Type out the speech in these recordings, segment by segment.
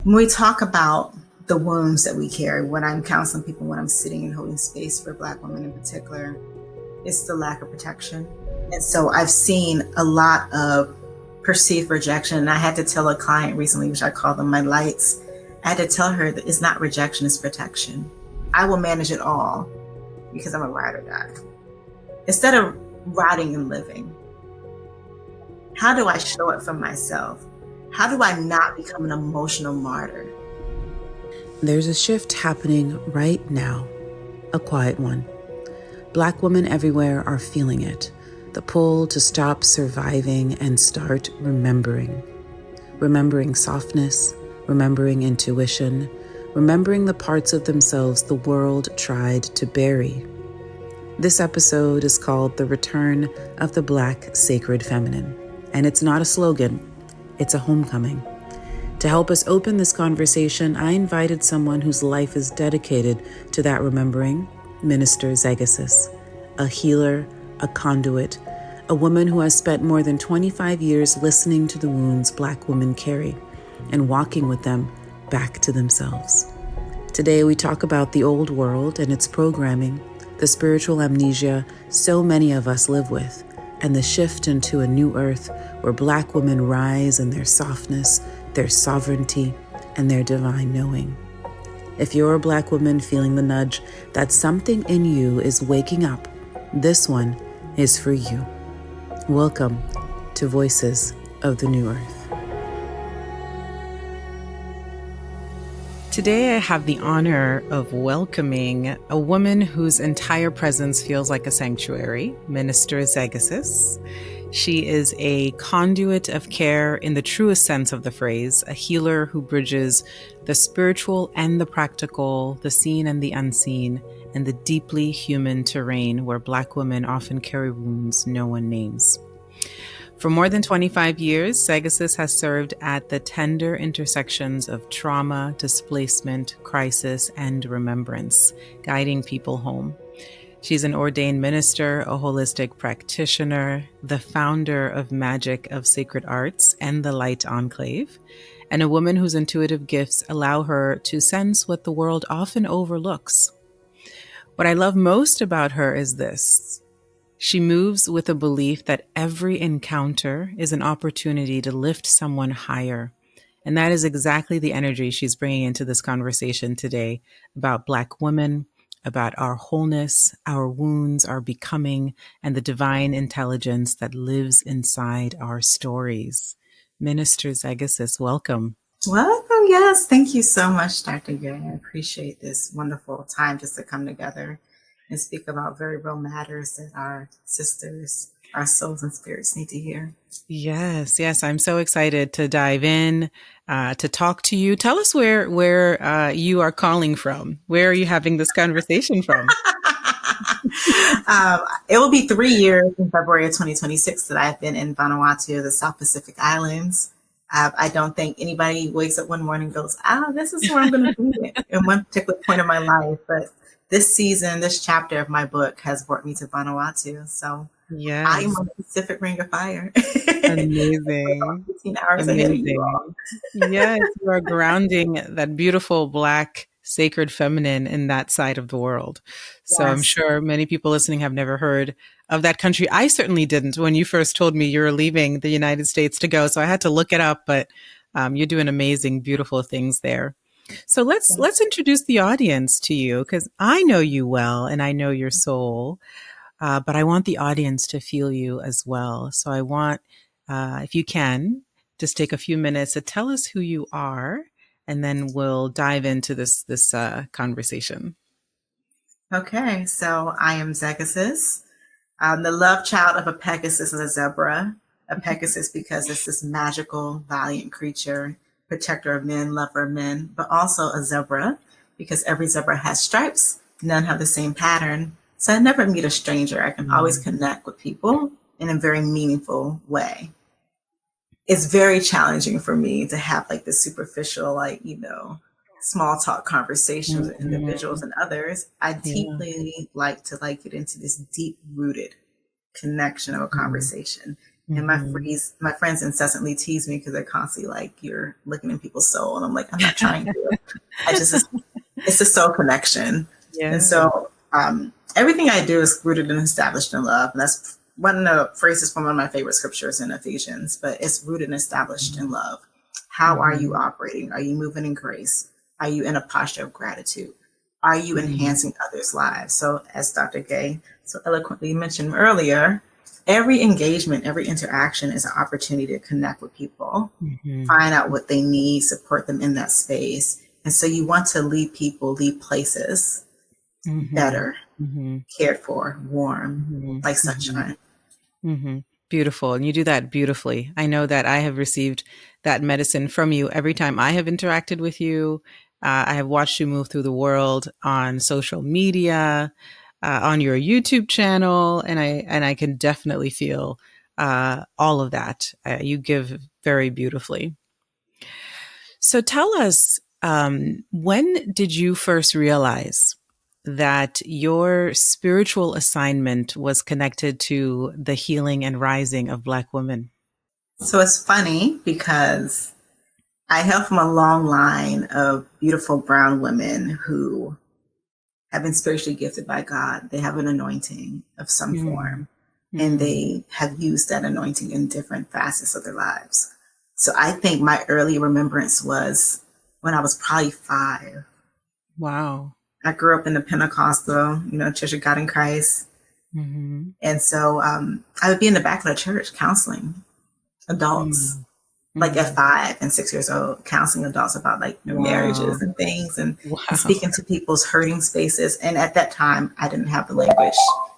When we talk about the wounds that we carry, when I'm counseling people, when I'm sitting and holding space for Black women in particular, it's the lack of protection. And so I've seen a lot of perceived rejection. And I had to tell a client recently, which I call them my lights, I had to tell her that it's not rejection, it's protection. I will manage it all because I'm a ride or die. Instead of riding and living, how do I show it for myself? How do I not become an emotional martyr? There's a shift happening right now, a quiet one. Black women everywhere are feeling it, the pull to stop surviving and start remembering. Remembering softness, remembering intuition, remembering the parts of themselves the world tried to bury. This episode is called The Return of the Black Sacred Feminine, and it's not a slogan, it's a homecoming. To help us open this conversation, I invited someone whose life is dedicated to that remembering, Minister Zegasus, a healer, a conduit, a woman who has spent more than 25 years listening to the wounds Black women carry and walking with them back to themselves. Today we talk about the old world and its programming, the spiritual amnesia so many of us live with, and the shift into a new earth where Black women rise in their softness, their sovereignty, and their divine knowing. If you're a Black woman feeling the nudge that something in you is waking up, this one is for you. Welcome to Voices of the New Earth. Today, I have the honor of welcoming a woman whose entire presence feels like a sanctuary, Minister Zegasus. She is a conduit of care in the truest sense of the phrase, a healer who bridges the spiritual and the practical, the seen and the unseen, and the deeply human terrain where Black women often carry wounds no one names. For more than 25 years, Zegasus has served at the tender intersections of trauma, displacement, crisis, and remembrance, guiding people home. She's an ordained minister, a holistic practitioner, the founder of Magic of Sacred Arts and the Light Enclave, and a woman whose intuitive gifts allow her to sense what the world often overlooks. What I love most about her is this. She moves with a belief that every encounter is an opportunity to lift someone higher. And that is exactly the energy she's bringing into this conversation today about Black women, about our wholeness, our wounds, our becoming, and the divine intelligence that lives inside our stories. Minister Zegasus, welcome. Welcome. Yes. Thank you so much, Dr. Gray. I appreciate this wonderful time just to come together and speak about very real matters that our sisters, our souls and spirits need to hear. Yes. I'm so excited to dive in, to talk to you. Tell us where you are calling from. Where are you having this conversation from? It will be 3 years in February of 2026 that I've been in Vanuatu, the South Pacific Islands. I don't think anybody wakes up one morning and goes, this is where I'm going to be in one particular point of my life. But this season, this chapter of my book has brought me to Vanuatu. So yes. I am on the Pacific Ring of Fire. Amazing. 15 hours ahead of you all. Yes, you are grounding that beautiful Black sacred feminine in that side of the world. So yes. I'm sure many people listening have never heard of that country. I certainly didn't when you first told me you were leaving the United States to go. So I had to look it up, but you're doing amazing, beautiful things there. So let's introduce the audience to you, because I know you well and I know your soul, but I want the audience to feel you as well. So I want, if you can, just take a few minutes to tell us who you are, and then we'll dive into this conversation. Okay, so I am Zegasus. I'm the love child of a Pegasus and a zebra. A Pegasus because it's this magical, valiant creature, protector of men, lover of men, but also a zebra because every zebra has stripes. None have the same pattern. So I never meet a stranger. I can always connect with people in a very meaningful way. It's very challenging for me to have like this superficial, small talk conversations with individuals and others. I deeply like to get into this deep rooted connection of a conversation. And my friends incessantly tease me because they're constantly like, "You're looking in people's soul," and I'm like, "I'm not trying to. I just it's a soul connection." Yeah. And so everything I do is rooted and established in love, and that's one of the phrases from one of my favorite scriptures in Ephesians. But it's rooted and established in love. How are you operating? Are you moving in grace? Are you in a posture of gratitude? Are you enhancing others' lives? So, as Dr. Gay so eloquently mentioned earlier, every engagement, every interaction is an opportunity to connect with people, find out what they need, support them in that space. And so you want to lead people, lead places better, cared for, warm, like sunshine. Beautiful. And you do that beautifully. I know that I have received that medicine from you every time I have interacted with you. I have watched you move through the world on social media, on your YouTube channel, and I can definitely feel all of that. You give very beautifully. So tell us, when did you first realize that your spiritual assignment was connected to the healing and rising of Black women? So it's funny because I hail from a long line of beautiful brown women who have been spiritually gifted by God. They have an anointing of some form, and they have used that anointing in different facets of their lives. So I think my early remembrance was when I was probably 5. Wow. I grew up in the Pentecostal, Church of God in Christ. And so I would be in the back of the church counseling adults, like at 5 and 6 years old, counseling adults about like their marriages and things, and speaking to people's hurting spaces. And at that time, I didn't have the language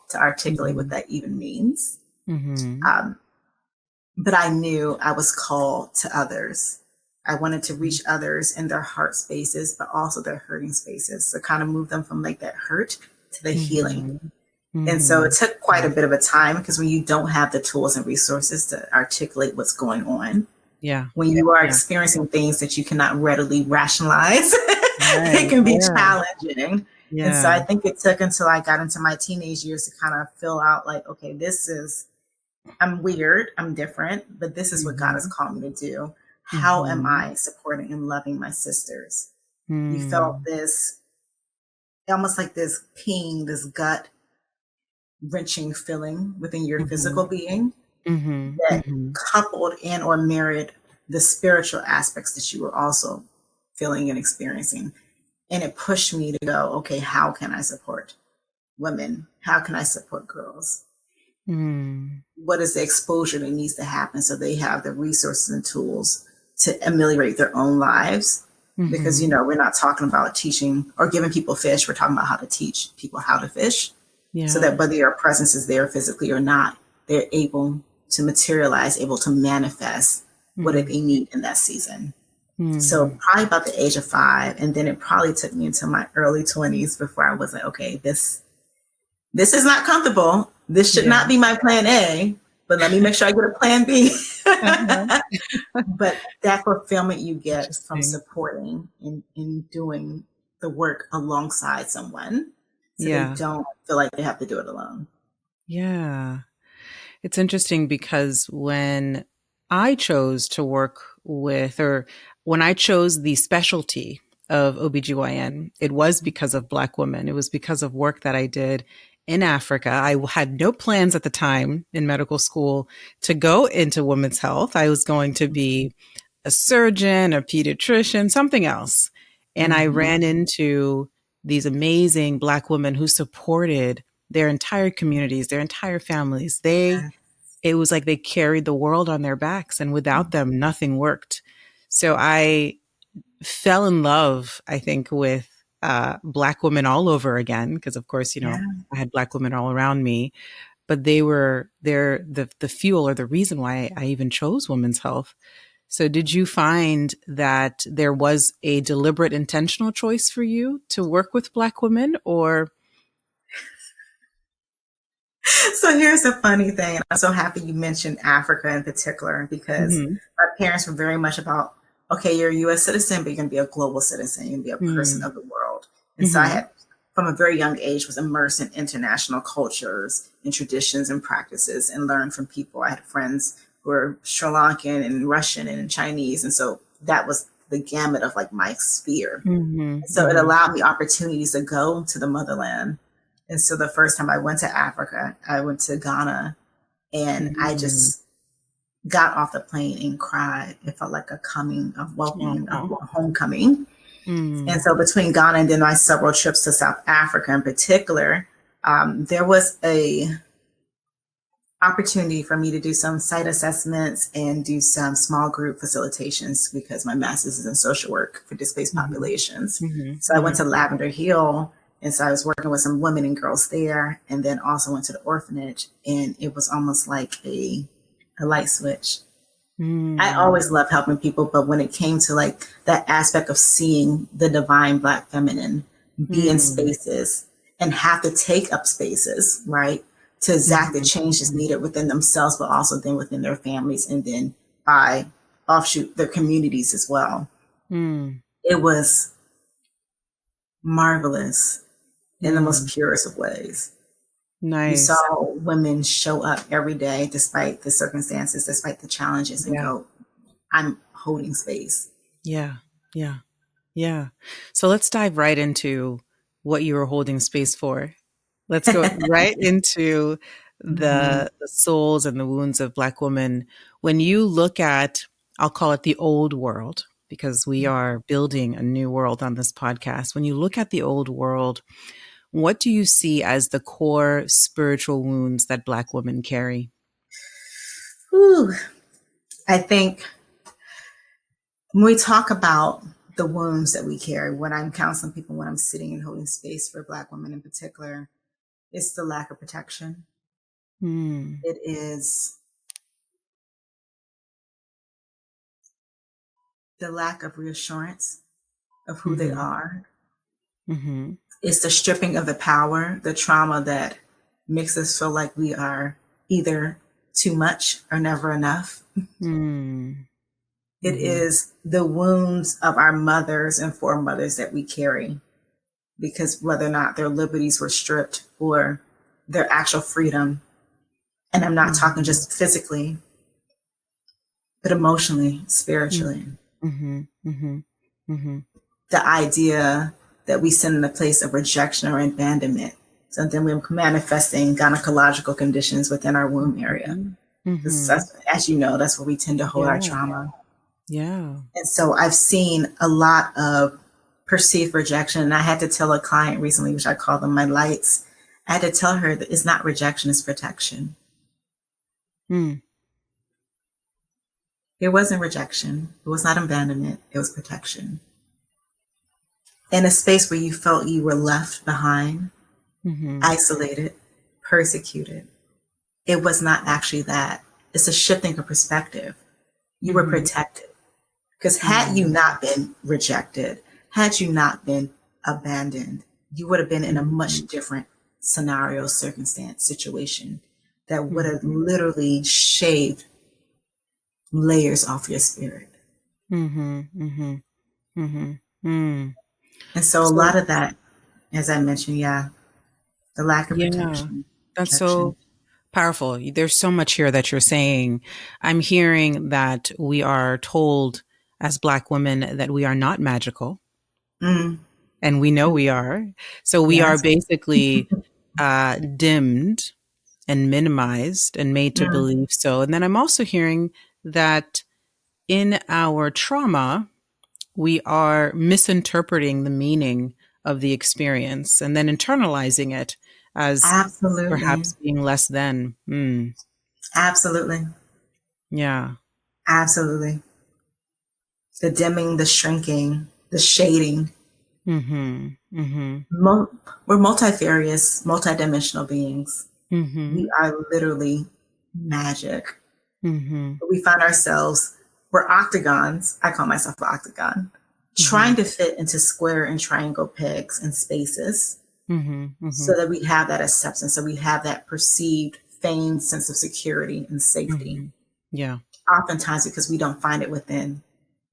to articulate what that even means. But I knew I was called to others. I wanted to reach others in their heart spaces, but also their hurting spaces. So kind of move them from like that hurt to the healing. And so it took quite a bit of a time, because when you don't have the tools and resources to articulate what's going on, when you are experiencing things that you cannot readily rationalize, it can be challenging. And so I think it took until I got into my teenage years to kind of fill out like, okay, I'm weird, I'm different, but this is what God has called me to do. How am I supporting and loving my sisters? You felt this, almost like this ping, this gut wrenching feeling within your physical being that coupled in or mirrored the spiritual aspects that you were also feeling and experiencing. And it pushed me to go, okay, how can I support women? How can I support girls? What is the exposure that needs to happen so they have the resources and tools to ameliorate their own lives? Because, we're not talking about teaching or giving people fish. We're talking about how to teach people how to fish. So that whether your presence is there physically or not, they're able to materialize, able to manifest what they need in that season. So probably about the age of 5. And then it probably took me into my early 20s before I was like, okay, this is not comfortable. This should not be my plan A, but let me make sure I get a plan B. But that fulfillment you get from supporting and doing the work alongside someone, so they don't feel like they have to do it alone. Yeah. It's interesting because when I chose to work with, or when I chose the specialty of OBGYN, it was because of Black women. It was because of work that I did in Africa. I had no plans at the time in medical school to go into women's health. I was going to be a surgeon, a pediatrician, something else. And I ran into these amazing Black women who supported their entire communities, their entire families. It was like they carried the world on their backs, and without them, nothing worked. So I fell in love, I think, with Black women all over again, because of course, I had Black women all around me, but they're the fuel or the reason why I even chose women's health. So did you find that there was a deliberate, intentional choice for you to work with Black women, or? So here's the funny thing. I'm so happy you mentioned Africa in particular, because my parents were very much about, okay, you're a U.S. citizen, but you're going to be a global citizen. You're going to be a person of the world. And so I had from a very young age, was immersed in international cultures and traditions and practices and learned from people. I had friends who were Sri Lankan and Russian and Chinese. And so that was the gamut of like my sphere. So it allowed me opportunities to go to the motherland. And so the first time I went to Africa, I went to Ghana, and I just got off the plane and cried. It felt like a coming of welcoming, a homecoming. And so between Ghana and then my several trips to South Africa in particular, there was a opportunity for me to do some site assessments and do some small group facilitations because my master's is in social work for displaced populations. So I went to Lavender Hill, and so I was working with some women and girls there, and then also went to the orphanage, and it was almost like a light switch. I always loved helping people, but when it came to like that aspect of seeing the divine Black feminine be in spaces and have to take up spaces, right, to exact the changes needed within themselves, but also then within their families, and then by offshoot their communities as well. It was marvelous in the most purest of ways. Nice. You saw women show up every day despite the circumstances, despite the challenges, and go, I'm holding space. Yeah. So let's dive right into what you were holding space for. Let's go right into the souls and the wounds of Black women. When you look at, I'll call it the old world, because we are building a new world on this podcast. When you look at the old world, what do you see as the core spiritual wounds that Black women carry? I think when we talk about the wounds that we carry, when I'm counseling people, when I'm sitting and holding space for Black women in particular, it's the lack of protection. It is the lack of reassurance of who they are. It's the stripping of the power, the trauma that makes us feel like we are either too much or never enough. It is the wounds of our mothers and foremothers that we carry, because whether or not their liberties were stripped or their actual freedom, and I'm not talking just physically, but emotionally, spiritually. The idea that we sit in a place of rejection or abandonment. So then we're manifesting gynecological conditions within our womb area. As you know, that's where we tend to hold our trauma. And so I've seen a lot of perceived rejection. And I had to tell a client recently, which I call them my lights, I had to tell her that it's not rejection, it's protection. It wasn't rejection. It was not abandonment. It was protection. In a space where you felt you were left behind, isolated, persecuted, it was not actually that. It's a shifting of perspective. You were protected. Because had you not been rejected, had you not been abandoned, you would have been in a much different scenario, circumstance, situation that would have literally shaved layers off your spirit. And so a lot of that, as I mentioned, the lack of protection. That's so powerful. There's so much here that you're saying. I'm hearing that we are told as Black women that we are not magical. And we know we are. So we are basically dimmed and minimized and made to believe so. And then I'm also hearing that in our trauma, we are misinterpreting the meaning of the experience and then internalizing it as perhaps being less than. Absolutely. Yeah. Absolutely. The dimming, the shrinking, the shading. We're multifarious, multidimensional beings. We are literally magic. We find ourselves, we're octagons. I call myself an octagon, trying to fit into square and triangle pegs and spaces so that we have that acceptance, so we have that perceived, feigned sense of security and safety. Oftentimes because we don't find it within.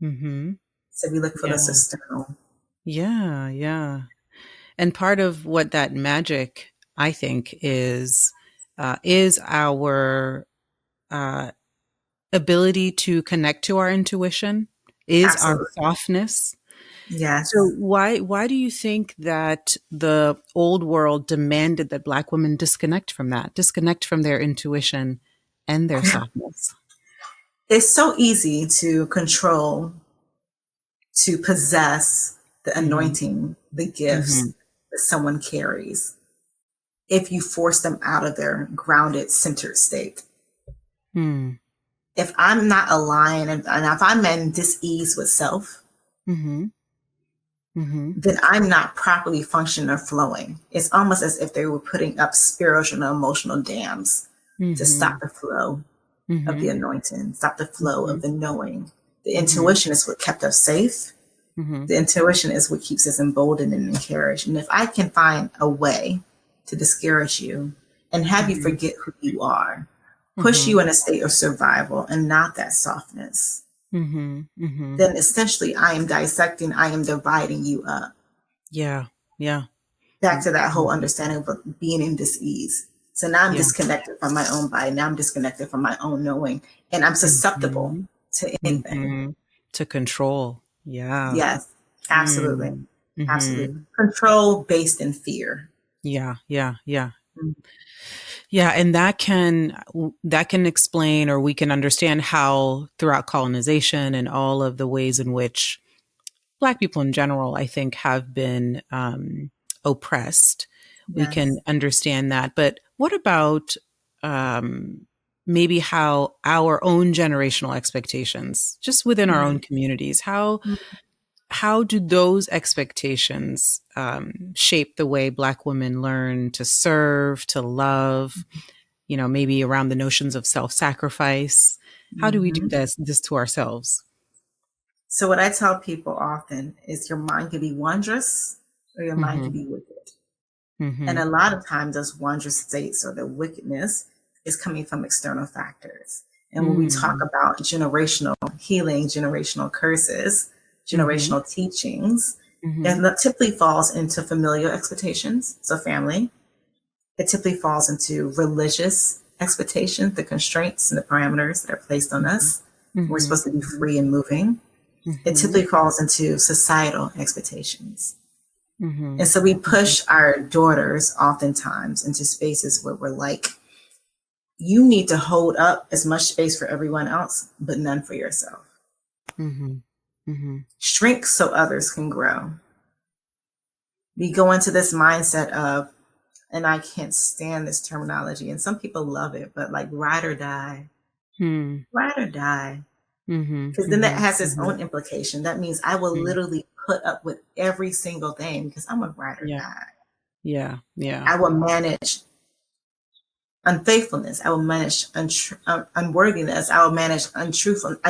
So we look for this external. And part of what that magic, I think, is our uh, ability to connect to our intuition, is our Absolutely. softness. So Yes. why do you think that the old world demanded that Black women disconnect from that, disconnect from their intuition and their softness? It's so easy to control, to possess the Mm-hmm. anointing, the Mm-hmm. gifts that someone carries, if you force them out of their grounded, centered state. Mm-hmm. If I'm not aligned and if I'm in dis-ease with self, Mm-hmm. Mm-hmm. then I'm not properly functioning or flowing. It's almost as if they were putting up spiritual and emotional dams to Mm-hmm. stop the flow of the Mm-hmm. anointing, stop the flow of the knowing. The Mm-hmm. intuition is what kept us safe. Mm-hmm. The intuition is what keeps us emboldened and encouraged. And if I can find a way to discourage you and have you Mm-hmm. forget who you are, push Mm-hmm. you in a state of survival and not that softness, Mm-hmm. Mm-hmm. then essentially I am dissecting, I am dividing you up. Yeah. Yeah. Back to that whole Mm-hmm. understanding of being in dis-ease. So now I'm Yeah. disconnected from my own body. Now I'm disconnected from my own knowing, and I'm susceptible Mm-hmm. to anything. Mm-hmm. To control. Yeah. Yes, absolutely. Mm. Mm-hmm. Absolutely. Control based in fear. Yeah. Yeah. Yeah. Mm. Yeah, and that can explain, or we can understand how throughout colonization and all of the ways in which Black people in general, I think, have been oppressed. We can Yes. understand that. But what about um, maybe how our own generational expectations, just within our own Mm. communities, how do those expectations shape the way Black women learn to serve, to love? Maybe around the notions of self-sacrifice. How do we do Mm-hmm. this to ourselves? So what I tell people often is your mind can be wondrous or your mind can Mm-hmm. be wicked. And Mm-hmm. a lot of times those wondrous states or the wickedness is coming from external factors. And when we talk Mm-hmm. about generational healing, generational curses, Mm-hmm. generational teachings, Mm-hmm. it typically falls into familial expectations, so family. It typically falls into religious expectations, the constraints and the parameters that are placed on us. We're Mm-hmm. supposed to be free and moving. It Mm-hmm. typically falls into societal expectations. Mm-hmm. And so we push our daughters oftentimes into spaces where we're like, you need to hold up as much space for everyone else, but none for yourself. Mm-hmm. Mm-hmm. Shrink so others can grow. We go into this mindset of, and I can't stand this terminology, and some people love it, but like ride or die, Mm-hmm. ride or die. Mm-hmm. Because then that Mm-hmm. has its Mm-hmm. own implication. That means I will Mm-hmm. literally put up with every single thing because I'm a ride or Yeah. die. Yeah. Yeah. I will manage unfaithfulness. I will manage unworthiness. I will manage untruthfulness.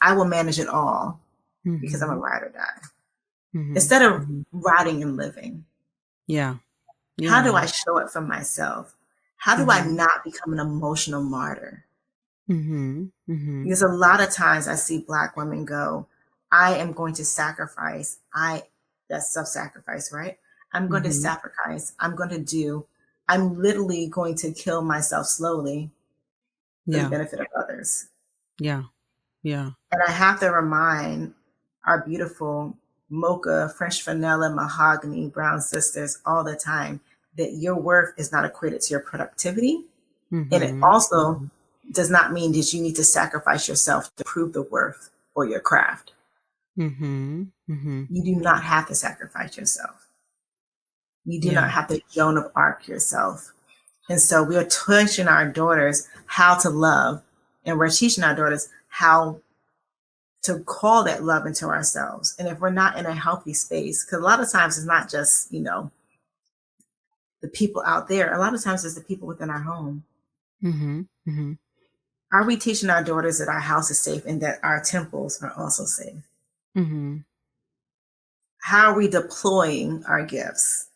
I will manage it all because I'm a Mm-hmm. ride or die. Mm-hmm. Instead of Mm-hmm. riding and living, Yeah. how do Yeah. I show it for myself? How do I Mm-hmm. not become an emotional martyr? Mm-hmm. Mm-hmm. Because a lot of times I see Black women go, I am going to sacrifice. That's self-sacrifice, right? I'm going to Mm-hmm. sacrifice. I'm literally going to kill myself slowly for the Yeah. benefit of others. Yeah. Yeah. And I have to remind our beautiful mocha, French vanilla, mahogany, brown sisters all the time that your worth is not equated to your productivity. And it Mm-hmm. also does not mean that you need to sacrifice yourself to prove the worth or your craft. Mm-hmm. Mm-hmm. You do not have to sacrifice yourself. You do not Yeah. have to Joan of Arc yourself. And so we are teaching our daughters how to love, and we're teaching our daughters how to call that love into ourselves. And if we're not in a healthy space, because a lot of times it's not just, the people out there, a lot of times it's the people within our home. Mm-hmm. Mm-hmm. Are we teaching our daughters that our house is safe and that our temples are also safe? Mm-hmm. How are we deploying our gifts?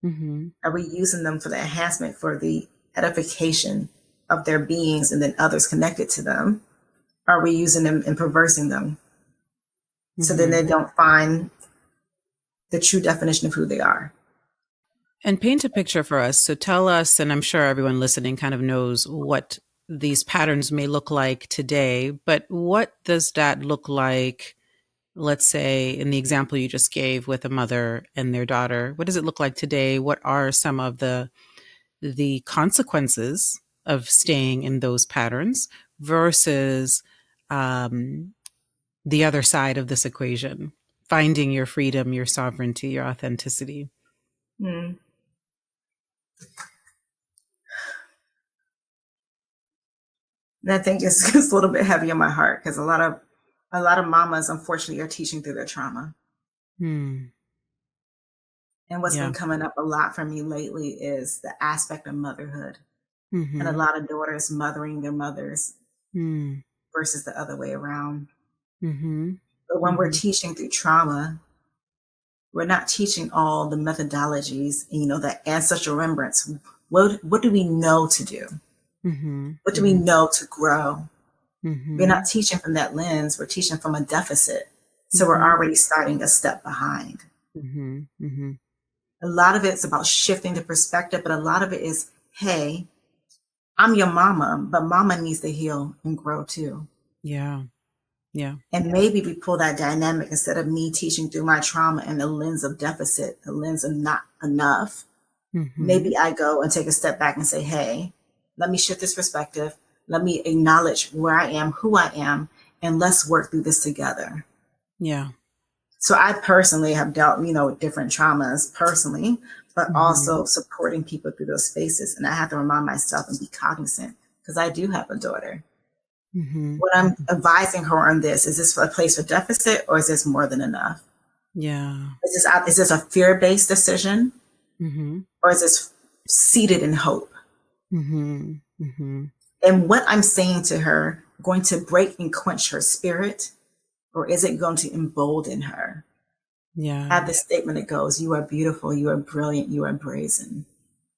Mm-hmm. Are we using them for the enhancement, for the edification of their beings and then others connected to them? Are we using them and perversing them so then they Mm-hmm. don't find the true definition of who they are? And paint a picture for us. So tell us, and I'm sure everyone listening kind of knows what these patterns may look like today, but what does that look like, let's say, in the example you just gave with a mother and their daughter? What does it look like today? What are some of the consequences of staying in those patterns versus um, the other side of this equation, finding your freedom, your sovereignty, your authenticity? Mm. And I think it's a little bit heavy on my heart because a lot of mamas, unfortunately, are teaching through their trauma. Hmm. And what's Yeah. been coming up a lot for me lately is the aspect of motherhood, and a Mm-hmm. lot of daughters mothering their mothers Mm. versus the other way around. Mm-hmm. But when we're Mm-hmm. teaching through trauma, we're not teaching all the methodologies, that ancestral remembrance. What do we know to do? Mm-hmm. What do we Mm-hmm. know to grow? We're Mm-hmm. not teaching from that lens. We're teaching from a deficit. So we're Mm-hmm. already starting a step behind. Mm-hmm. Mm-hmm. A lot of it's about shifting the perspective, but a lot of it is, hey, I'm your mama, but mama needs to heal and grow too. Yeah. Yeah. And maybe we pull that dynamic instead of me teaching through my trauma and the lens of deficit, the lens of not enough. Mm-hmm. Maybe I go and take a step back and say, hey, let me shift this perspective. Let me acknowledge where I am, who I am, and let's work through this together. Yeah. So I personally have dealt, with different traumas personally, but Mm-hmm. also supporting people through those spaces. And I have to remind myself and be cognizant because I do have a daughter. Mm-hmm. What I'm advising her on this, is this a place for deficit or is this more than enough? Yeah. Is this a fear-based decision Mm-hmm. or is this seated in hope? Mm-hmm. Mm-hmm. And what I'm saying to her going to break and quench her spirit, or is it going to embolden her? I have Yeah. this statement that goes, you are beautiful, you are brilliant, you are brazen.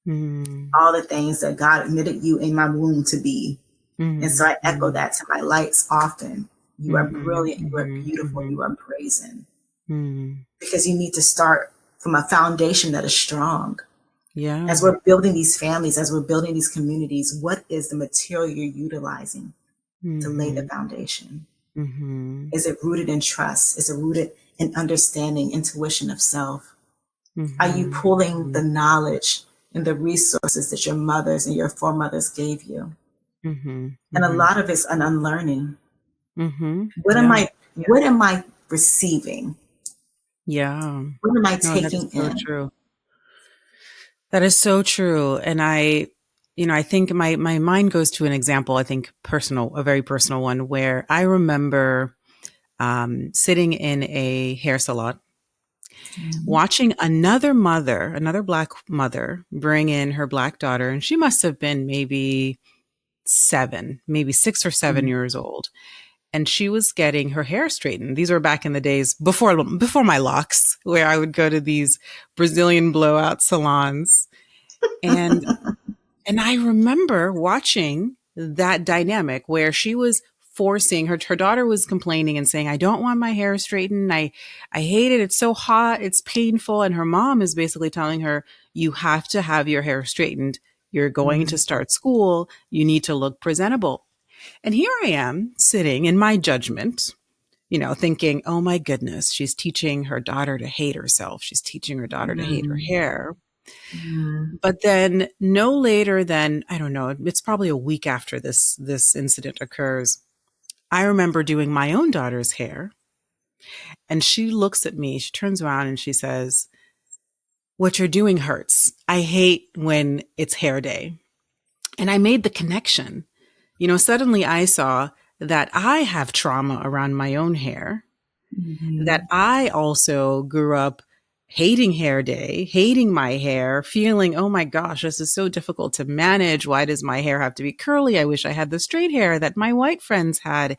Mm-hmm. All the things that God admitted you in my womb to be. And so I echo Mm-hmm. that to my lights often. You are Mm-hmm. brilliant, you are Mm-hmm. beautiful, Mm-hmm. you are brazen. Mm-hmm. Because you need to start from a foundation that is strong. Yeah. As we're building these families, as we're building these communities, what is the material you're utilizing to lay the Mm-hmm. foundation? Mm-hmm. Is it rooted in trust? Is it rooted in understanding, intuition of self? Are you Mm-hmm. pulling the knowledge and the resources that your mothers and your foremothers gave you? Mm-hmm. And a Mm-hmm. lot of it's an unlearning. Mm-hmm. What am Yeah. I what am I receiving? Yeah. What am I No, that is taking so in? true. That is so true. And I think my mind goes to an example, I think personal, a very personal one, where I remember sitting in a hair salon, Mhm. watching another black mother bring in her black daughter. And she must have been maybe 7, maybe 6 or 7 years old. And she was getting her hair straightened. These were back in the days before my locks, where I would go to these Brazilian blowout salons. And And I remember watching that dynamic where she was forcing her daughter was complaining and saying, I don't want my hair straightened. I hate it. It's so hot. It's painful. And her mom is basically telling her, you have to have your hair straightened. You're going to Mhm. start school. You need to look presentable. And here I am sitting in my judgment, thinking, oh my goodness, she's teaching her daughter to hate herself. She's teaching her daughter to hate her Mhm. hair. Mhm. But then no later than, I don't know, it's probably a week after this incident occurs. I remember doing my own daughter's hair, and she looks at me, she turns around and she says, what you're doing hurts. I hate when it's hair day. And I made the connection. Suddenly I saw that I have trauma around my own hair, that Mhm. I also grew up hating hair day, hating my hair, feeling, oh my gosh, this is so difficult to manage. Why does my hair have to be curly? I wish I had the straight hair that my white friends had.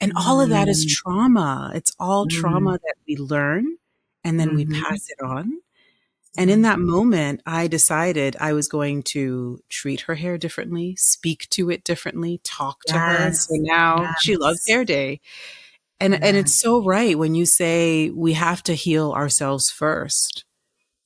And all of that is Mhm. trauma. It's all Mhm. trauma that we learn and then we Mhm. pass it on. And in Mhm. that moment, I decided I was going to treat her hair differently, speak to it differently, talk to her. So Yes. now she loves Yes. hair day. And Yes. it's so right when you say we have to heal ourselves first.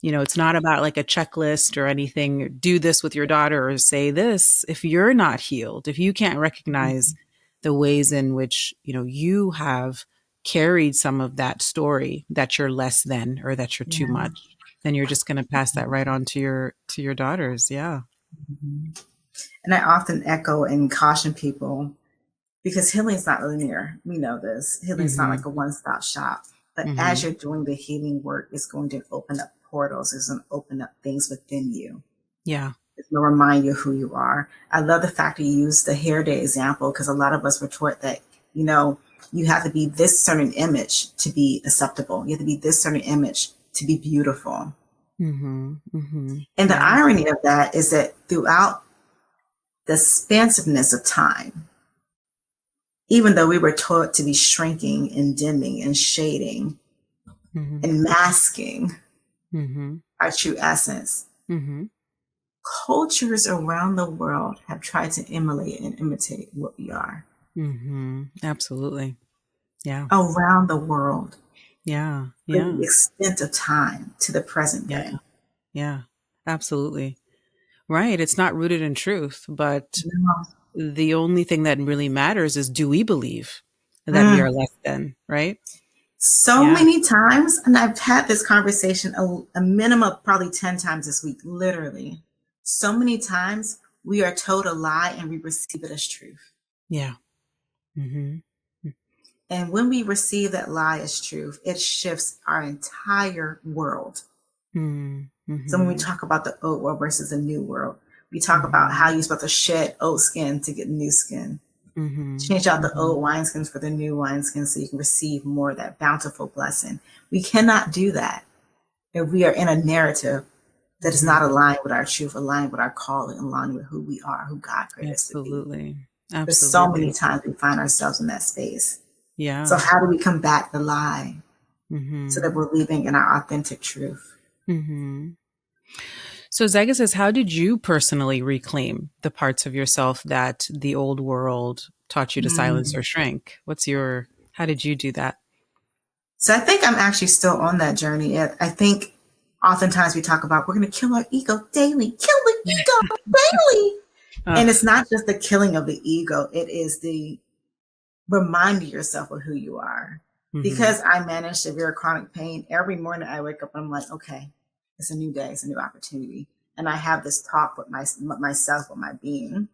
It's not about like a checklist or anything. Do this with your daughter or say this. If you're not healed, if you can't recognize the ways in which, you have carried some of that story that you're less than or that you're too Yeah. much, then you're just going to pass that right on to your daughters. Yeah. Mhm. And I often echo and caution people because healing is not linear. We know this. Healing is not Mm-hmm. like a one-stop shop. But as Mm-hmm. you're doing the healing work, it's going to open up portals. It's going to open up things within you. Yeah. It's going to remind you who you are. I love the fact that you used the hair day example because a lot of us were taught that, you have to be this certain image to be acceptable. You have to be this certain image to be beautiful. Mm-hmm. Mm-hmm. And the Yeah. irony of that is that throughout the expansiveness of time, even though we were taught to be shrinking and dimming and shading Mm-hmm. and masking Mm-hmm. our true essence, Mm-hmm. cultures around the world have tried to emulate and imitate what we are Mm-hmm. Absolutely. Yeah. around the world Yeah. from Yeah. the extent of time to the present Yeah. day. Yeah. Absolutely. Right. It's not rooted in truth, but No. the only thing that really matters is, do we believe that we are Mm. less than, right? So Yeah. many times, and I've had this conversation a minimum of probably 10 times this week, literally. So many times we are told a lie and we receive it as truth. Yeah. Mm-hmm. And when we receive that lie as truth, it shifts our entire world. Mm-hmm. So when we talk about the old world versus the new world, we talk about how you're supposed to shed old skin to get new skin. Mm-hmm. Change out the old wineskins for the new wineskins so you can receive more of that bountiful blessing. We cannot do that if we are in a narrative that is not aligned with our truth, aligned with our calling, aligned with who we are, who God created us to be. Absolutely. There's so many Absolutely. times we find ourselves in that space. Yeah. So how do we combat the lie Mm-hmm. so that we're living in our authentic truth? Mm-hmm. So Zegasus, how did you personally reclaim the parts of yourself that the old world taught you to silence or shrink? How did you do that? So I think I'm actually still on that journey. I think oftentimes we talk about we're going to kill our ego daily, kill the ego daily. And it's not just the killing of the ego. It is the reminding yourself of who you are. Mm-hmm. Because I manage severe chronic pain, every morning I wake up and I'm like, okay, it's a new day, it's a new opportunity. And I have this talk with myself, with my being.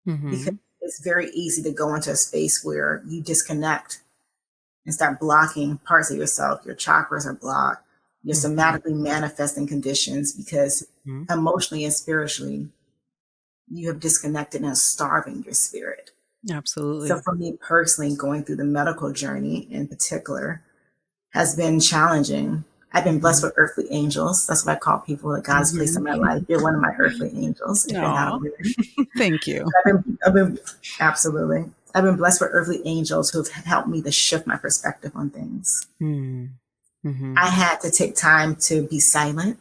Mm-hmm. Because it's very easy to go into a space where you disconnect and start blocking parts of yourself. Your chakras are blocked. You're somatically manifesting conditions because emotionally and spiritually, you have disconnected and starving your spirit. Absolutely. So for me personally, going through the medical journey in particular has been challenging. I've been blessed with earthly angels. That's what I call people that God has placed in my life. You're one of my earthly angels. If you're not aware. Thank you. Absolutely. I've been blessed with earthly angels who have helped me to shift my perspective on things. Mm-hmm. I had to take time to be silent.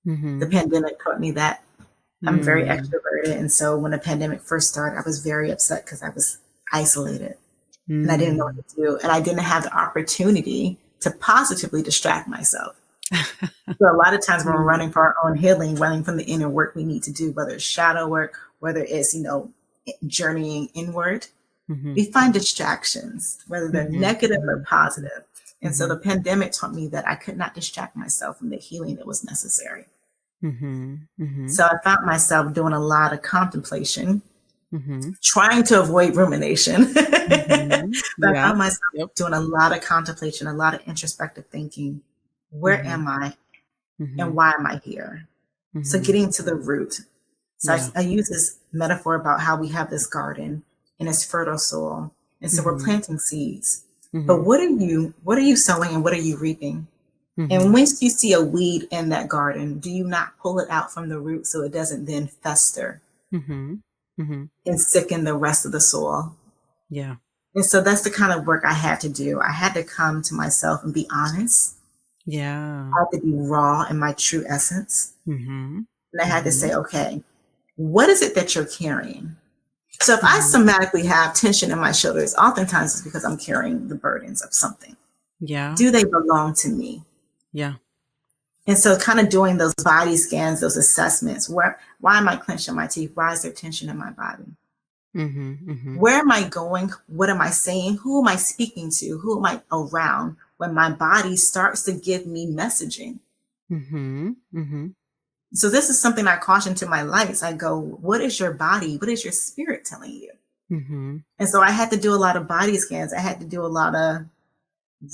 Mm-hmm. The pandemic taught me that I'm very extroverted. And so when the pandemic first started, I was very upset because I was isolated and I didn't know what to do. And I didn't have the opportunity to positively distract myself. So a lot of times when we're running for our own healing, running from the inner work we need to do, whether it's shadow work, whether it's, journeying inward, we find distractions, whether they're negative or positive. And so the pandemic taught me that I could not distract myself from the healing that was necessary. So I found myself doing a lot of contemplation, trying to avoid rumination. But I found myself doing a lot of contemplation, a lot of introspective thinking. Where am I and why am I here? So getting to the root. So I use this metaphor about how we have this garden and it's fertile soil. And so we're planting seeds. But what are you sowing and what are you reaping? And once you see a weed in that garden, do you not pull it out from the root so it doesn't then fester and sicken the rest of the soil? Yeah. And so that's the kind of work I had to do. I had to come to myself and be honest. Yeah. I had to be raw in my true essence. And I had to say, okay, what is it that you're carrying? So if I somatically have tension in my shoulders, oftentimes it's because I'm carrying the burdens of something. Yeah. Do they belong to me? Yeah. And so kind of doing those body scans, those assessments, why am I clenching my teeth? Why is there tension in my body? Where am I going? What am I saying? Who am I speaking to? Who am I around when my body starts to give me messaging? So this is something I caution to my lights. I go, what is your body? What is your spirit telling you? And so I had to do a lot of body scans. I had to do a lot of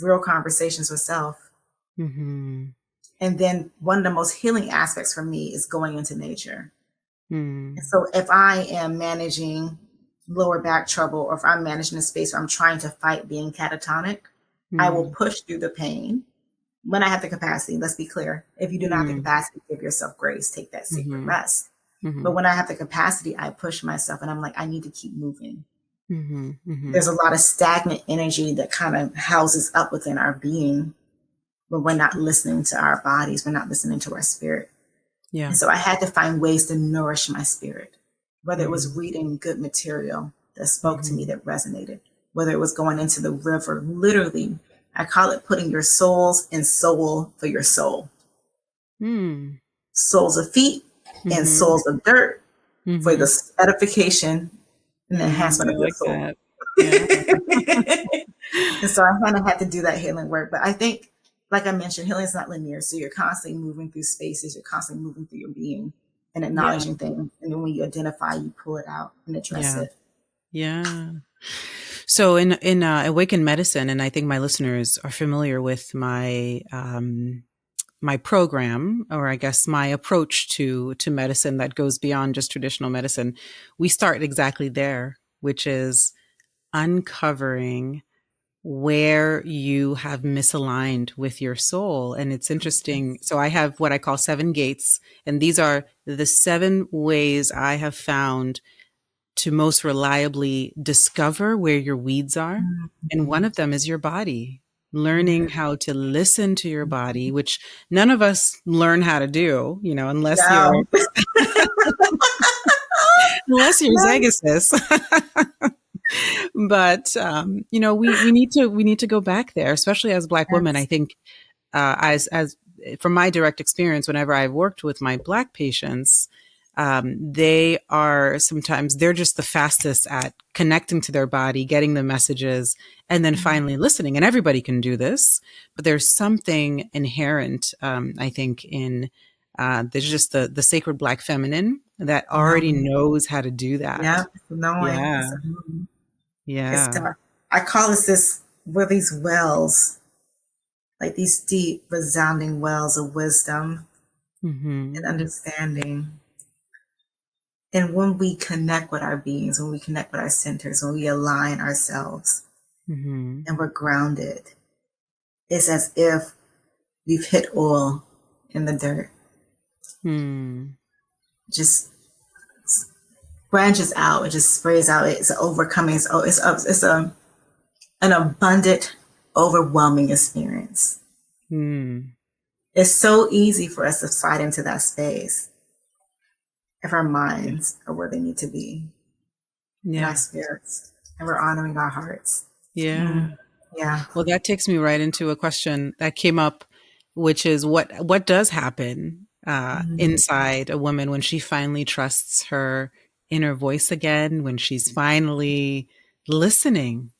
real conversations with self. And then one of the most healing aspects for me is going into nature. And so if I am managing lower back trouble, or if I'm managing a space where I'm trying to fight being catatonic, I will push through the pain when I have the capacity. Let's be clear. If you do not have the capacity, give yourself grace, take that sacred rest. But when I have the capacity, I push myself and I'm like, I need to keep moving. There's a lot of stagnant energy that kind of houses up within our being when we're not listening to our bodies, we're not listening to our spirit. And so I had to find ways to nourish my spirit, whether it was reading good material that spoke to me, that resonated, whether it was going into the river, literally, I call it putting your souls in soul for your soul. Soles of feet and souls of dirt for the edification and the enhancement of your soul. And so I kind of had to do that healing work. But I think, like I mentioned, healing is not linear. So you're constantly moving through spaces. You're constantly moving through your being and acknowledging things. And then when you identify, you pull it out and address it. So in Awakened Medicine, and I think my listeners are familiar with my my program, or I guess my approach to medicine that goes beyond just traditional medicine, we start exactly there, which is uncovering where you have misaligned with your soul. And it's interesting. So I have what I call 7 gates, and these are the 7 ways I have found to most reliably discover where your weeds are. And one of them is your body, learning how to listen to your body, which none of us learn how to do, unless you're Zegasus. But, we need to go back there, especially as Black women. I think, as from my direct experience, whenever I've worked with my Black patients, they're just the fastest at connecting to their body, getting the messages, and then finally listening. And everybody can do this, but there's something inherent, I think, in there's just the sacred Black feminine that already knows how to do that. I call this where these wells, like these deep, resounding wells of wisdom and understanding. And when we connect with our beings, when we connect with our centers, when we align ourselves and we're grounded, it's as if we've hit oil in the dirt. Just branches out, it just sprays out. It's overcoming. It's an abundant, overwhelming experience. It's so easy for us to slide into that space if our minds are where they need to be, and our spirits, and we're honoring our hearts. Well, that takes me right into a question that came up, which is what does happen inside a woman when she finally trusts her inner voice again, when she's finally listening?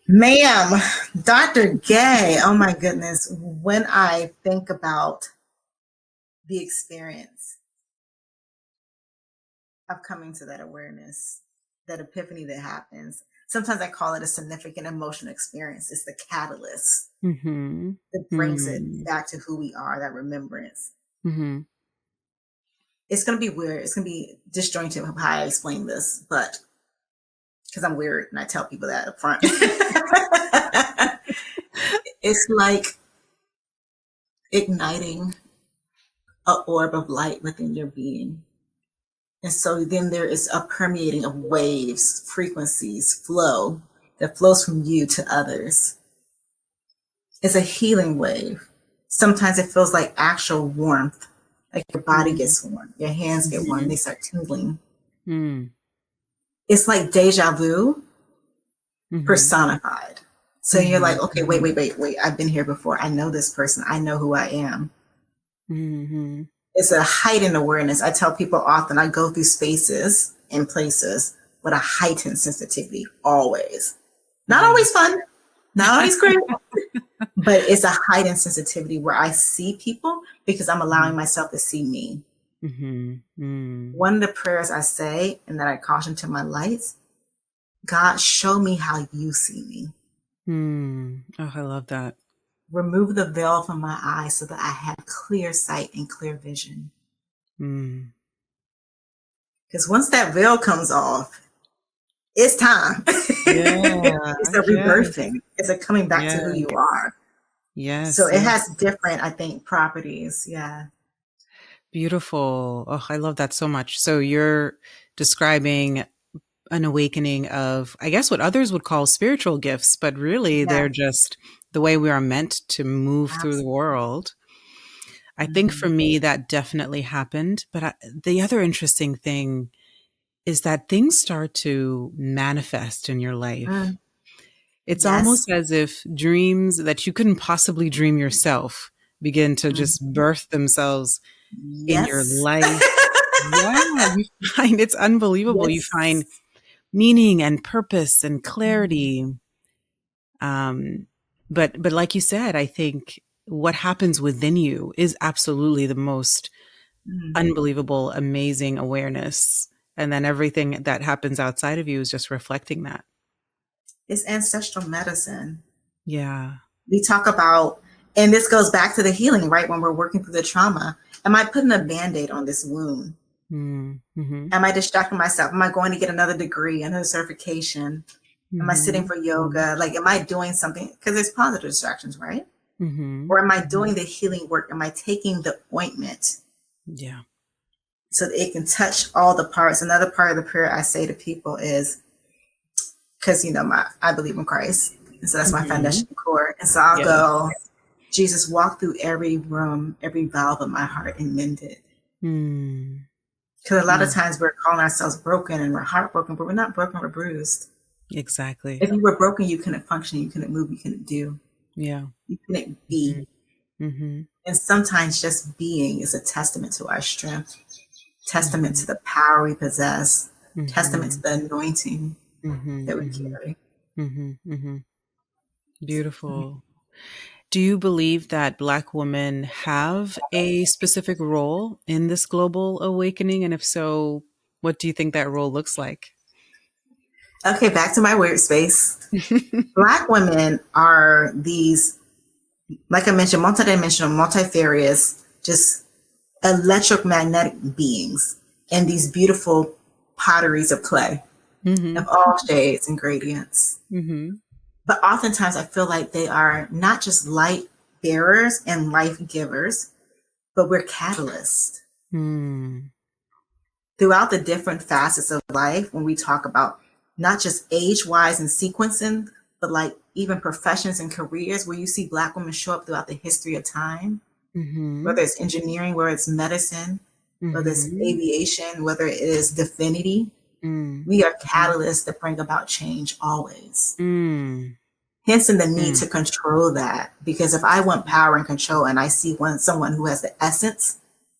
Ma'am, Dr. Gay, oh my goodness, when I think about the experience of coming to that awareness, that epiphany that happens, sometimes I call it a significant emotional experience. It's the catalyst that brings it back to who we are, that remembrance. It's going to be weird. It's going to be disjointed how I explain this, but because I'm weird and I tell people that up front. It's like igniting an orb of light within your being. And so then there is a permeating of waves, frequencies, flow that flows from you to others. It's a healing wave. Sometimes it feels like actual warmth, like your body gets warm, your hands get warm, they start tingling. It's like deja vu personified. So you're like, okay, wait. I've been here before. I know this person. I know who I am. Mm-hmm. It's a heightened awareness. I tell people often I go through spaces and places with a heightened sensitivity, always. Not always fun, not always great, but it's a heightened sensitivity where I see people because I'm allowing myself to see me. Mm-hmm. Mm. One of the prayers I say and that I caution to my lights, God, show me how you see me. Mm. Oh, I love that. Remove the veil from my eyes so that I have clear sight and clear vision. Mm. Because once that veil comes off, it's time. Yeah. It's a Yes. rebirthing. It's a coming back to who you are. So Yes. it has different, I think, properties. Yeah. Beautiful. Oh, I love that so much. So you're describing an awakening of, I guess, what others would call spiritual gifts, but really Yeah. they're just the way we are meant to move through the Absolutely. world. I think Mm-hmm. for me, that definitely happened. But the other interesting thing is that things start to manifest in your life. Mm. It's Yes. almost as if dreams that you couldn't possibly dream yourself begin to just Mm. birth themselves in your Yes. life. Yeah, you find it's unbelievable. You find Yes. meaning and purpose and Mm. clarity. But like you said, I think what happens within you is absolutely the most Mm. unbelievable, amazing awareness. And then everything that happens outside of you is just reflecting that. It's ancestral medicine. Yeah. We talk about, and this goes back to the healing, right? When we're working through the trauma, am I putting a Band-Aid on this wound? Mm-hmm. Am I distracting myself? Am I going to get another degree, another certification? Am I sitting Mm-hmm. for yoga? Like, am I doing something? Because there's positive distractions, right? Mm-hmm. Or am I doing the healing work? Am I taking the ointment Yeah. so that it can touch all the parts? Another part of the prayer I say to people is, because I believe in Christ, and so that's my Mm-hmm. foundation core. And so I'll Yeah. go, Jesus, walk through every room, every valve of my heart and mend it. Mm. Because a lot of times we're calling ourselves broken and we're heartbroken, but we're not broken, we're bruised. Exactly. If you were broken, you couldn't function, you couldn't move, you couldn't do, Yeah. you couldn't be. Mm-hmm. And sometimes just being is a testament to our strength, testament Mm-hmm. to the power we possess, testament Mm-hmm. to the anointing Mm-hmm. that we Mm-hmm. carry. Mm-hmm. Mm-hmm. Beautiful. Do you believe that Black women have a specific role in this global awakening? And if so, what do you think that role looks like? Okay, back to my weird space. Black women are these, like I mentioned, multidimensional, multifarious, just electromagnetic beings and these beautiful potteries of clay Mm-hmm. of all shades and gradients. Mm-hmm. But oftentimes I feel like they are not just light bearers and life givers, but we're catalysts. Mm. Throughout the different facets of life, when we talk about not just age-wise and sequencing, but like even professions and careers where you see Black women show up throughout the history of time, Mm-hmm. whether it's engineering, whether it's medicine, whether it's Mm-hmm. aviation, whether it is divinity, Mm. we are catalysts that bring about change always. Mm. Hence in the need Mm. to control that. Because if I want power and control and I see someone who has the essence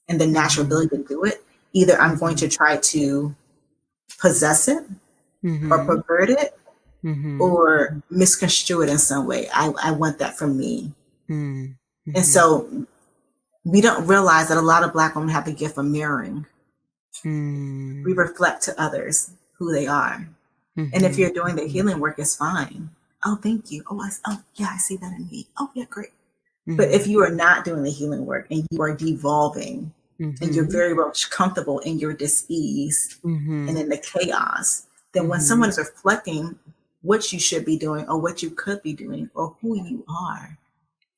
and the natural Mm-hmm. ability to do it, either I'm going Mm-hmm. to try to possess it or Mm-hmm. pervert it Mm-hmm. or misconstrue it in some way. I want that from me. And Mm-hmm. so we don't realize that a lot of Black women have the gift of mirroring. We Mm. reflect to others who they are. And if Mm-hmm. you're doing the healing work, it's fine. Oh, thank you. Oh, yeah, I see that in me. Oh, yeah, great. But if you are not doing the healing work and you are devolving and you're Mm-hmm. very much comfortable in your dis-ease Mm-hmm. and in the chaos, then when Mm-hmm. someone is reflecting what you should be doing or what you could be doing or who you are,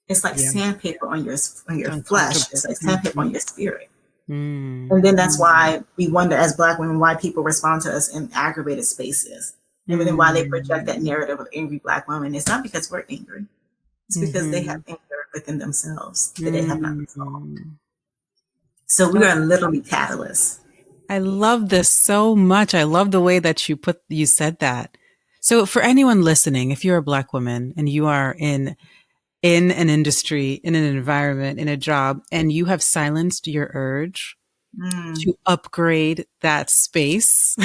it's like Yeah. sandpaper on your It's flesh. uncomfortable. It's like sandpaper on Mm-hmm. your spirit. Mm. And then that's why we wonder as Black women why people respond to us in aggravated spaces. And then why they project that Mm. narrative of angry Black women. It's not because we're angry. It's because they have Mhm. anger within themselves that they have not resolved. Mm. So we Oh, are literally catalysts. I love this so much. I love the way that you said that. So for anyone listening, if you're a Black woman and you are in an industry, in an environment, in a job, and you have silenced your urge to upgrade that space,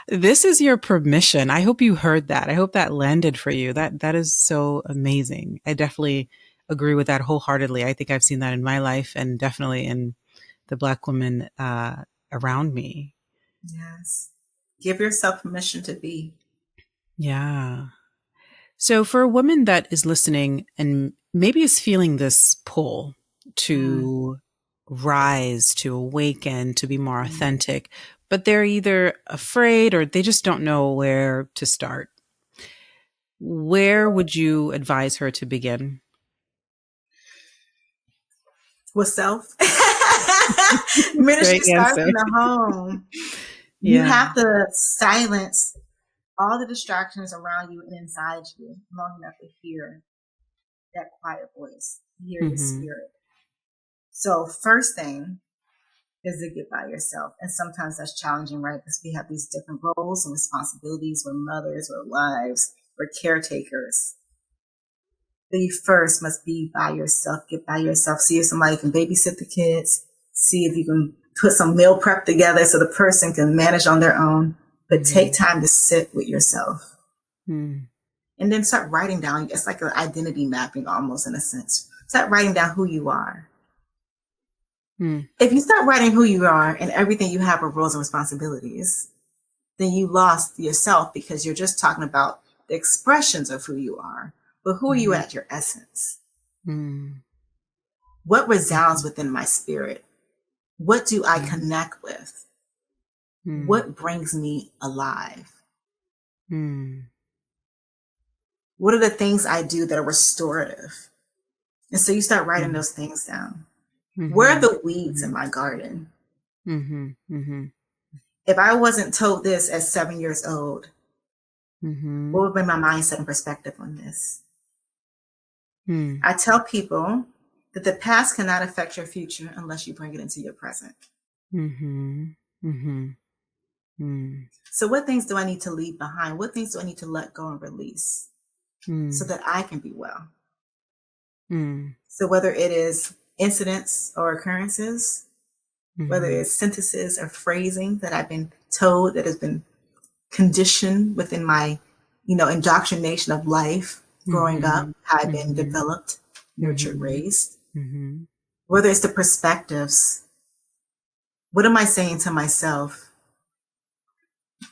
this is your permission. I hope you heard that. I hope that landed for you. That is so amazing. I definitely agree with that wholeheartedly. I think I've seen that in my life and definitely in the Black women around me. Yes. Give yourself permission to be. Yeah. So for a woman that is listening and maybe is feeling this pull to rise, to awaken, to be more authentic, but they're either afraid or they just don't know where to start, where would you advise her to begin? With self. Ministry starts in the home. You have to silence all the distractions around you and inside you long enough to hear that quiet voice, hear your spirit. So first thing is to get by yourself. And sometimes that's challenging, right? Because we have these different roles and responsibilities. We're mothers, we're wives, we're caretakers. But you first must be by yourself, get by yourself. See if somebody can babysit the kids. See if you can put some meal prep together so the person can manage on their own. But take time to sit with yourself. And then start writing down. It's like an identity mapping almost in a sense. Start writing down who you are. If you start writing who you are and everything you have are roles and responsibilities, then you lost yourself because you're just talking about the expressions of who you are. But who are you at your essence? What resounds within my spirit? What do I connect with? What brings me alive? What are the things I do that are restorative? And so you start writing those things down. Where are the weeds in my garden? If I wasn't told this at 7 years old, what would be my mindset and perspective on this? I tell people that the past cannot affect your future unless you bring it into your present. So what things do I need to leave behind? What things do I need to let go and release so that I can be well? So whether it is incidents or occurrences, whether it's sentences or phrasing that I've been told that has been conditioned within my, indoctrination of life growing up, how I've been developed, nurtured, raised, whether it's the perspectives, what am I saying to myself?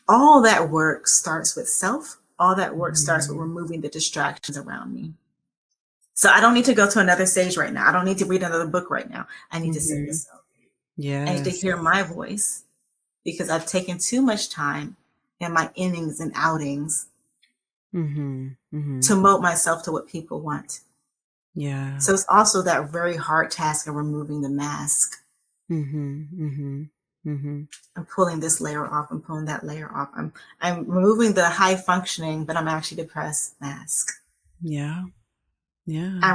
All that work starts with self. All that work starts with removing the distractions around me. So I don't need to go to another stage right now. I don't need to read another book right now. I need to sit with self. I need to hear my voice because I've taken too much time in my innings and outings to mold myself to what people want. So it's also that very hard task of removing the mask. I'm pulling this layer off. I'm pulling that layer off. I'm removing the high functioning, but I'm actually depressed mask. I'm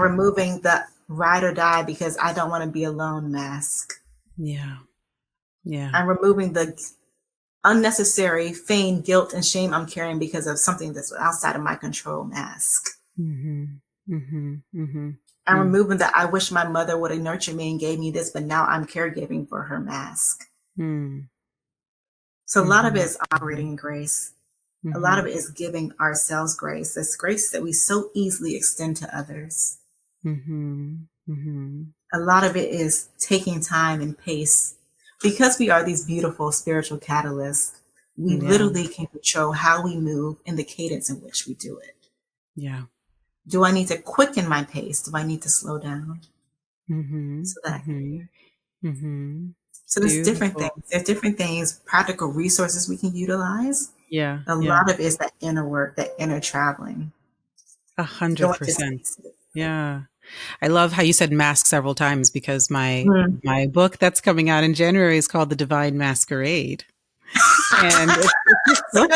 removing the ride or die because I don't want to be alone mask. I'm removing the unnecessary feigned guilt and shame I'm carrying because of something that's outside of my control mask. I'm removing the I wish my mother would have nurtured me and gave me this, but now I'm caregiving for her mask. So a lot of it is operating in grace. A lot of it is giving ourselves grace. This grace that we so easily extend to others. A lot of it is taking time and pace. Because we are these beautiful spiritual catalysts, we literally can control how we move and the cadence in which we do it. Do I need to quicken my pace? Do I need to slow down? So that I can hear. So there's different things. There's different things, practical resources we can utilize. A lot of it is that inner work, that inner traveling. 100%. I love how you said mask several times because my book that's coming out in January is called The Divine Masquerade. And it's so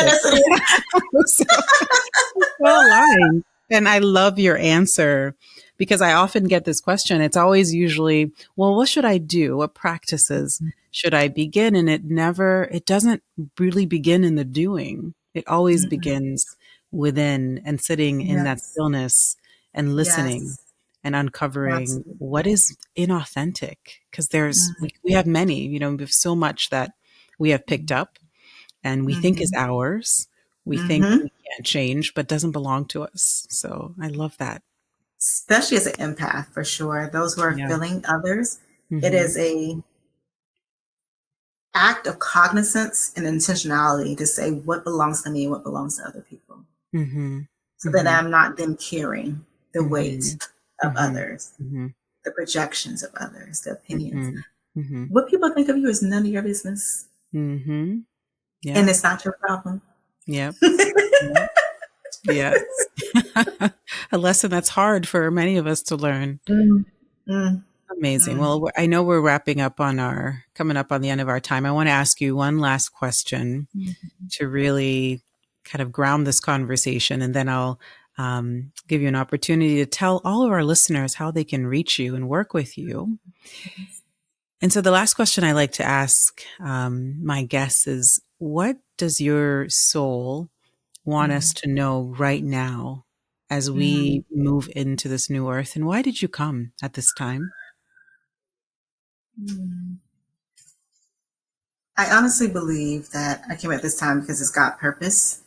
aligned. And I love your answer because I often get this question. It's always usually, well, what should I do? What practices should I begin? And it doesn't really begin in the doing. It always Mm-hmm. begins within and sitting in that Yes. stillness and listening Yes. and uncovering Absolutely. what is inauthentic. Because Mm-hmm. we have many, you know, we have so much that we have picked up and we think is Mm-hmm. ours. We think Mm-hmm. we can't change, but doesn't belong to us. So I love that. Especially as an empath, for sure. Those who are Yeah. feeling others, it Mm-hmm. is a act of cognizance and intentionality to say what belongs to me and what belongs to other people. Mm-hmm. So that Mm-hmm. I'm not then carrying the weight Mm-hmm. of Mm-hmm. others, Mm-hmm. the projections of others, the opinions. Mm-hmm. Mm-hmm. What people think of you is none of your business. Mm-hmm. And Yeah. it's not your problem. Yep. Yep. Yes. A lesson that's hard for many of us to learn. Mm, mm, Amazing. mm, Well, I know we're wrapping up on coming up on the end of our time. I want to ask you one last question mm. to really kind of ground this conversation, and then I'll give you an opportunity to tell all of our listeners how they can reach you and work with you. And so the last question I like to ask my guests is, what does your soul want us Mm, to know right now as mm, we move into this new earth? And why did you come at this time? mm. I honestly believe that I came at this time because it's got purpose.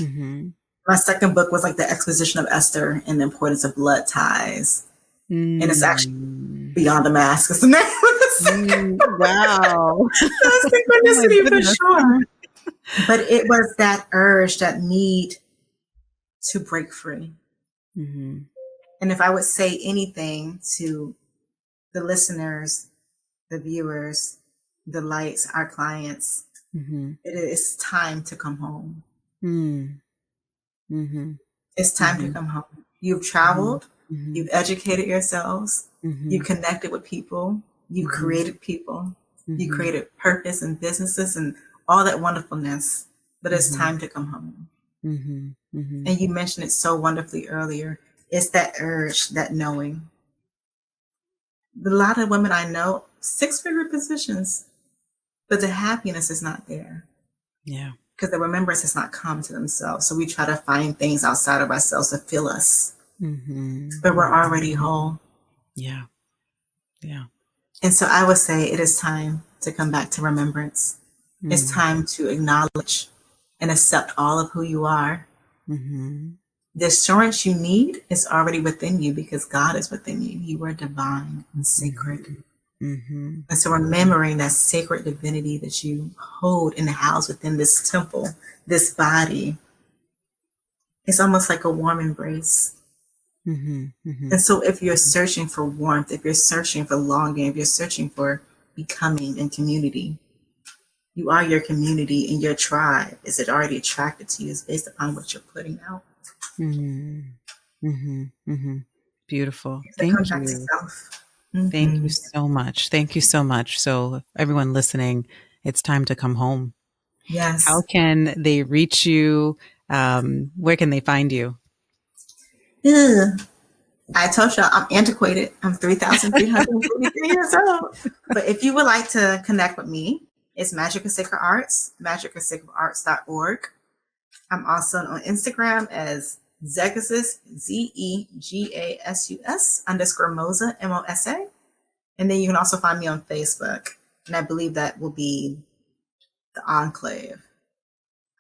Mm-hmm. My second book was like the exposition of Esther and the importance of blood ties. And it's actually Mm. Beyond the Mask is the name of the second Mm. book. Wow. Oh my Synchronicity for goodness. sure. But it was that urge, that need to break free. Mm-hmm. And if I would say anything to the listeners, the viewers, the lights, our clients, Mm-hmm. it is time to come home. Mm. Mm-hmm. It's time to Mm-hmm. come home. You've Mm-hmm. traveled, Mm-hmm. you've educated yourselves, Mm-hmm. you've connected with people, you've Mm-hmm. created people, you Mm-hmm. created purpose and businesses and all that wonderfulness. But it's Mm-hmm. time to come home. Mm-hmm. Mm-hmm. And you mentioned it so wonderfully earlier. It's that urge, that knowing. A lot of women I know, six-figure positions, but the happiness is not there Yeah. because the remembrance has not come to themselves. So we try to find things outside of ourselves to fill us, Mm-hmm. but we're Mm-hmm. already whole. Yeah. Yeah. And so I would say it is time to come back to remembrance. It's Mm. time to acknowledge and accept all of who you are. Mm-hmm. The assurance you need is already within you because God is within you. You are divine and sacred. Mm-hmm. Mm-hmm. And so remembering that sacred divinity that you hold in the house within this temple, this body, it's almost like a warm embrace. Mm-hmm. Mm-hmm. And so if you're searching for warmth, if you're searching for longing, if you're searching for becoming and community, you are your community and your tribe. Is it already attracted to you? Is based upon what you're putting out. Mm-hmm. Mm-hmm. Mm-hmm. Beautiful. So come Thank back to you. self. Thank you Mm-hmm. so much. Thank you so much. So everyone listening, it's time to come home. How Yes. can they reach you? Where can they find you? Ugh. I told you I'm antiquated. I'm 3,343 years old. But if you would like to connect with me, it's Magic of Sacred Arts, magicofsacredarts.org. I'm also on Instagram as Zegasus, Zegasus _Mosa, Mosa. And then you can also find me on Facebook. And I believe that will be the Enclave.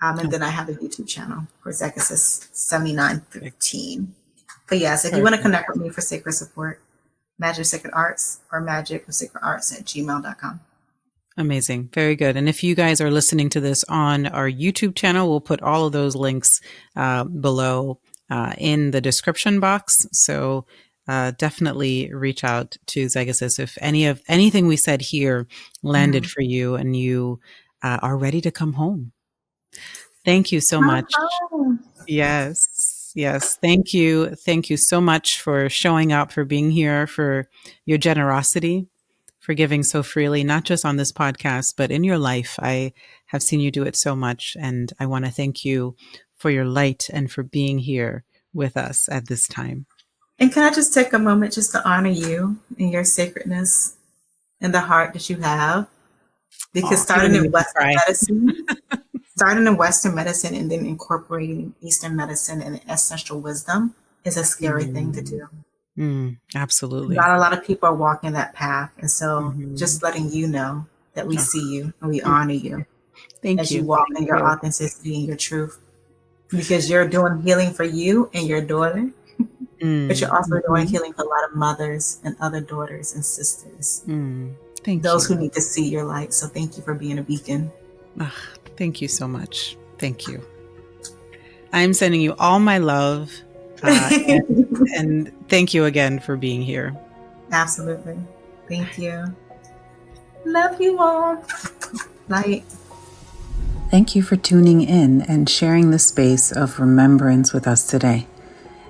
And then I have a YouTube channel for Zegasus 7915. But yes, if you want to Perfect. connect with me for sacred support, Magic of Sacred Arts or magicofsacredarts@gmail.com. Amazing. Very good. And if you guys are listening to this on our YouTube channel, we'll put all of those links below in the description box. So definitely reach out to Zegasus if anything we said here landed Mm. for you and you are ready to come home. Thank you so Come much. home. Yes. Yes. Thank you. Thank you so much for showing up, for being here, for your generosity, for giving so freely, not just on this podcast, but in your life. I have seen you do it so much. And I want to thank you for your light and for being here with us at this time. And can I just take a moment just to honor you and your sacredness and the heart that you have? Because Oh, you're starting going to in make me Western cry. medicine, starting in Western medicine and then incorporating Eastern medicine and ancestral wisdom is a scary thing to do. Absolutely. Not a lot of people are walking that path. And so just Mhm. letting you know that we Oh, see you and we honor you thank as you you. walk in Thank your you. authenticity and your truth. Because you're doing healing for you and your daughter, but you're also doing Mhm. healing for a lot of mothers and other daughters and sisters, Thank those you. who need to see your light. So thank you for being a beacon. Ah, thank you so much. Thank you. I'm sending you all my love. And thank you again for being here. Absolutely. Thank you. Love you all. Light. Thank you for tuning in and sharing the space of remembrance with us today.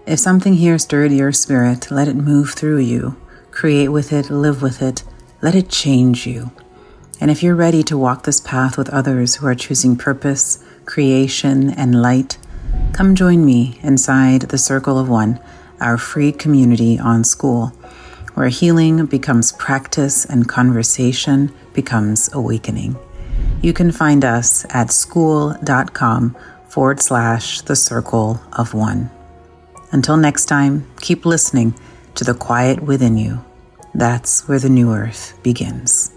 If something here stirred your spirit, let it move through you. Create with it, live with it, let it change you. And if you're ready to walk this path with others who are choosing purpose, creation, and light, come join me inside the Circle of One, our free community on School, where healing becomes practice and conversation becomes awakening. You can find us at school.com/the Circle of One. Until next time, keep listening to the quiet within you. That's where the new earth begins.